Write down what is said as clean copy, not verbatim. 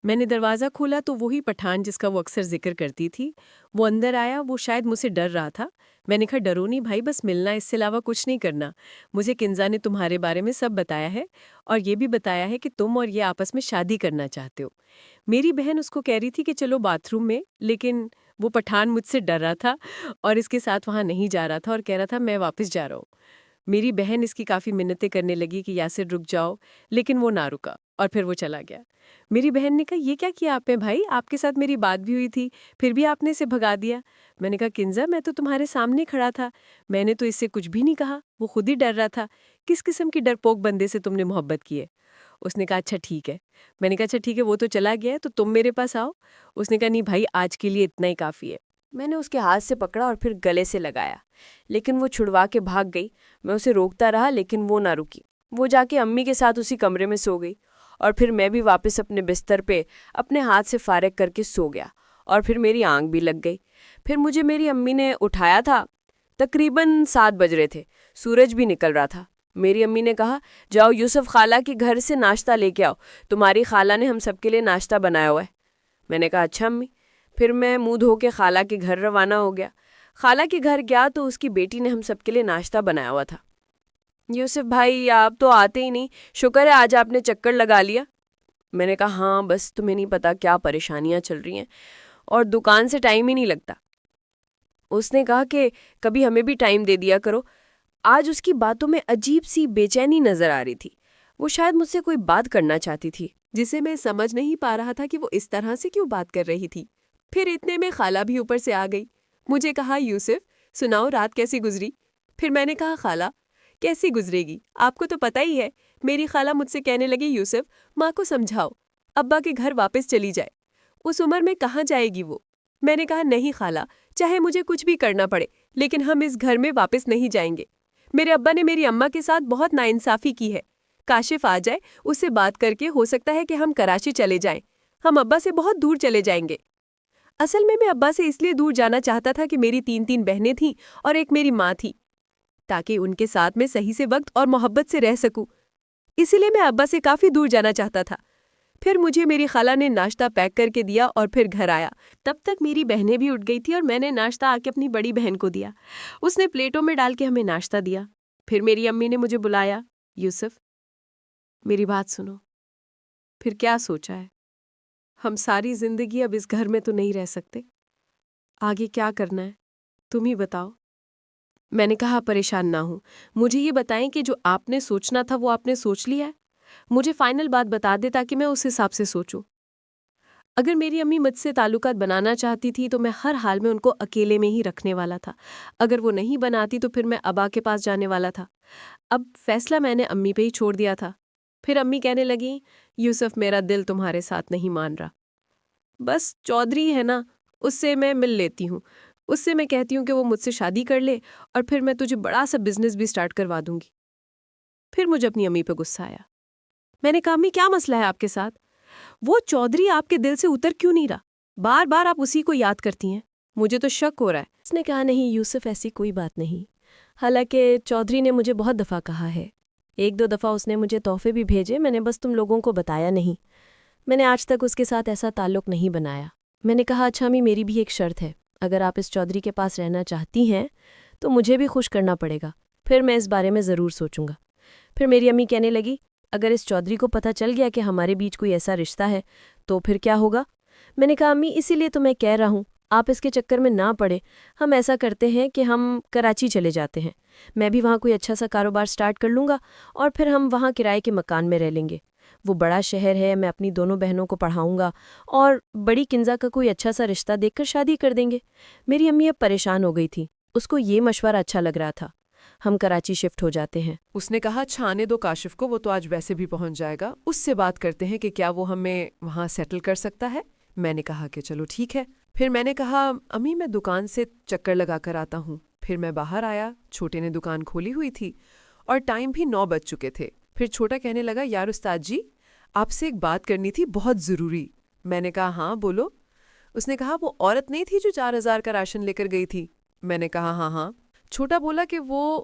میں نے دروازہ کھولا تو وہی پٹھان جس کا وہ اکثر ذکر کرتی تھی وہ اندر آیا۔ وہ شاید مجھ سے ڈر رہا تھا۔ میں نے کہا ڈرو نہیں بھائی، بس ملنا، اس سے علاوہ کچھ نہیں کرنا۔ مجھے کنزا نے تمہارے بارے میں سب بتایا ہے، اور یہ بھی بتایا ہے کہ تم اور یہ آپس میں شادی کرنا چاہتے ہو۔ میری بہن اس کو کہہ رہی تھی کہ چلو باتھ روم میں، لیکن وہ پٹھان مجھ سے ڈر رہا تھا اور اس کے ساتھ وہاں نہیں جا رہا تھا اور کہہ رہا تھا میں واپس جا رہا ہوں۔ میری بہن اس کی کافی منتیں کرنے لگی کہ یاسر رک جاؤ، لیکن وہ نہ رکا اور پھر وہ چلا گیا۔ میری بہن نے کہا یہ کیا کیا آپ نے بھائی، آپ کے ساتھ میری بات بھی ہوئی تھی، پھر بھی آپ نے اسے بھگا دیا۔ میں نے کہا کنزا میں تو تمہارے سامنے کھڑا تھا، میں نے تو اس سے کچھ بھی نہیں کہا، وہ خود ہی ڈر رہا تھا۔ کس قسم کی ڈرپوک بندے سے تم نے محبت کی ہے؟ اس نے کہا اچھا ٹھیک ہے۔ میں نے کہا اچھا ٹھیک ہے، وہ تو چلا گیا ہے تو تم میرے پاس آؤ۔ اس نے کہا نہیں بھائی، آج کے لیے اتنا ہی کافی ہے۔ میں نے اس کے ہاتھ سے پکڑا اور پھر گلے سے لگایا، لیکن وہ چھڑوا کے بھاگ گئی۔ میں اسے روکتا رہا لیکن وہ نہ رکی۔ وہ جا کے امی کے ساتھ اسی کمرے میں سو گئی، اور پھر میں بھی واپس اپنے بستر پہ اپنے ہاتھ سے فارغ کر کے سو گیا، اور پھر میری آنکھ بھی لگ گئی۔ پھر مجھے میری امی نے اٹھایا تھا، تقریباً 7 بج رہے تھے، سورج بھی نکل رہا تھا۔ میری امی نے کہا جاؤ یوسف خالہ کے گھر سے ناشتہ لے کے آؤ، تمہاری خالہ نے ہم سب کے لیے ناشتہ بنایا ہوا ہے۔ میں نے کہا اچھا امی۔ پھر میں منہ دھو کے خالہ کے گھر روانہ ہو گیا۔ خالہ کے گھر گیا تو اس کی بیٹی نے ہم سب کے لیے ناشتہ بنایا ہوا تھا۔ یوسف بھائی آپ تو آتے ہی نہیں، شکر ہے آج آپ نے چکر لگا لیا۔ میں نے کہا ہاں بس تمہیں نہیں پتا کیا پریشانیاں چل رہی ہیں، اور دکان سے ٹائم ہی نہیں لگتا۔ اس نے کہا کہ کبھی ہمیں بھی ٹائم دے دیا کرو۔ آج اس کی باتوں میں عجیب سی بے چینی نظر آ رہی تھی۔ وہ شاید مجھ سے کوئی بات کرنا چاہتی تھی، جسے میں سمجھ نہیں پا رہا تھا کہ وہ اس طرح سے کیوں بات کر رہی تھی۔ پھر اتنے میں خالہ بھی اوپر سے آ گئی۔ مجھے کہا یوسف سناؤ رات کیسی گزری؟ پھر میں نے کہا خالہ کیسی گزرے گی، آپ کو تو پتہ ہی ہے۔ میری خالہ مجھ سے کہنے لگی یوسف ماں کو سمجھاؤ، ابا کے گھر واپس چلی جائے، اس عمر میں کہاں جائے گی وہ؟ میں نے کہا نہیں خالہ، چاہے مجھے کچھ بھی کرنا پڑے لیکن ہم اس گھر میں واپس نہیں جائیں گے۔ میرے ابا نے میری اماں کے ساتھ بہت ناانصافی کی ہے۔ کاشف آ جائے، اس سے بات کر کے ہو سکتا ہے کہ ہم کراچی چلے جائیں، ہم ابا سے بہت دور چلے جائیں گے۔ اصل میں ابا سے اس لیے دور جانا چاہتا تھا کہ میری 3 بہنیں تھیں اور ایک میری ماں تھی، تاکہ ان کے ساتھ میں صحیح سے وقت اور محبت سے رہ سکوں۔ اسی لیے میں ابا سے کافی دور جانا چاہتا تھا۔ پھر مجھے میری خالہ نے ناشتہ پیک کر کے دیا اور پھر گھر آیا۔ تب تک میری بہنیں بھی اٹھ گئی تھی اور میں نے ناشتہ آ کے اپنی بڑی بہن کو دیا۔ اس نے پلیٹوں میں ڈال کے ہمیں ناشتہ دیا۔ پھر میری امی نے مجھے بلایا، یوسف میری بات سنو۔ پھر کیا سوچا ہے؟ ہم ساری زندگی اب اس گھر میں تو نہیں رہ سکتے، آگے کیا کرنا ہے تم ہی بتاؤ۔ میں نے کہا پریشان نہ ہوں، مجھے یہ بتائیں کہ جو آپ نے سوچنا تھا وہ آپ نے سوچ لیا ہے؟ مجھے فائنل بات بتا دے تاکہ میں اس حساب سے سوچوں۔ اگر میری امی مجھ سے تعلقات بنانا چاہتی تھی تو میں ہر حال میں ان کو اکیلے میں ہی رکھنے والا تھا، اگر وہ نہیں بناتی تو پھر میں ابا کے پاس جانے والا تھا۔ اب فیصلہ میں نے امی پہ ہی چھوڑ دیا تھا۔ پھر امی کہنے لگیں یوسف میرا دل تمہارے ساتھ نہیں مان رہا، بس چودھری ہے نا، اس سے میں مل لیتی ہوں، اس سے میں کہتی ہوں کہ وہ مجھ سے شادی کر لے اور پھر میں تجھے بڑا سا بزنس بھی سٹارٹ کروا دوں گی۔ پھر مجھے اپنی امی پہ غصہ آیا۔ میں نے کہا امی کیا مسئلہ ہے آپ کے ساتھ؟ وہ چودھری آپ کے دل سے اتر کیوں نہیں رہا؟ بار بار آپ اسی کو یاد کرتی ہیں، مجھے تو شک ہو رہا ہے۔ اس نے کہا نہیں یوسف ایسی کوئی بات نہیں، حالانکہ چودھری نے مجھے بہت دفعہ کہا ہے، 1-2 دفعہ اس نے مجھے تحفے بھی بھیجے، میں نے بس تم لوگوں کو بتایا نہیں۔ میں نے آج تک اس کے ساتھ ایسا تعلق نہیں بنایا۔ میں نے کہا اچھا امی میری بھی ایک شرط ہے، اگر آپ اس چودھری کے پاس رہنا چاہتی ہیں تو مجھے بھی خوش کرنا پڑے گا، پھر میں اس بارے میں ضرور سوچوں گا۔ پھر میری امی کہنے لگی اگر اس چودھری کو پتہ چل گیا کہ ہمارے بیچ کوئی ایسا رشتہ ہے تو پھر کیا ہوگا؟ میں نے کہا امی اسی لیے تو میں کہہ رہا ہوں آپ اس کے چکر میں نہ پڑے، ہم ایسا کرتے ہیں کہ ہم کراچی چلے جاتے ہیں، میں بھی وہاں کوئی اچھا سا کاروبار سٹارٹ کر لوں گا اور پھر ہم وہاں کرائے کے مکان میں رہ لیں گے۔ وہ بڑا شہر ہے، میں اپنی دونوں بہنوں کو پڑھاؤں گا اور بڑی کنزا کا کوئی اچھا سا رشتہ دیکھ کر شادی کر دیں گے۔ میری امی اب پریشان ہو گئی تھی، اس کو یہ مشورہ اچھا لگ رہا تھا، ہم کراچی شفٹ ہو جاتے ہیں۔ اس نے کہا اچھا آنے دو کاشف کو، وہ تو آج ویسے بھی پہنچ جائے گا، اس سے بات کرتے ہیں کہ کیا وہ ہمیں وہاں سیٹل کر سکتا ہے۔ میں نے کہا کہ چلو ٹھیک ہے۔ پھر میں نے کہا امی میں دکان سے چکر لگا کر آتا ہوں۔ پھر میں باہر آیا، چھوٹے نے دکان کھولی ہوئی تھی اور ٹائم بھی 9 بج چکے تھے۔ پھر چھوٹا کہنے لگا یار استاد جی آپ سے ایک بات کرنی تھی بہت ضروری۔ میں نے کہا ہاں بولو۔ اس نے کہا وہ عورت نہیں تھی جو 4000 کا راشن لے کر گئی تھی؟ میں نے کہا ہاں ہاں۔ چھوٹا بولا کہ وہ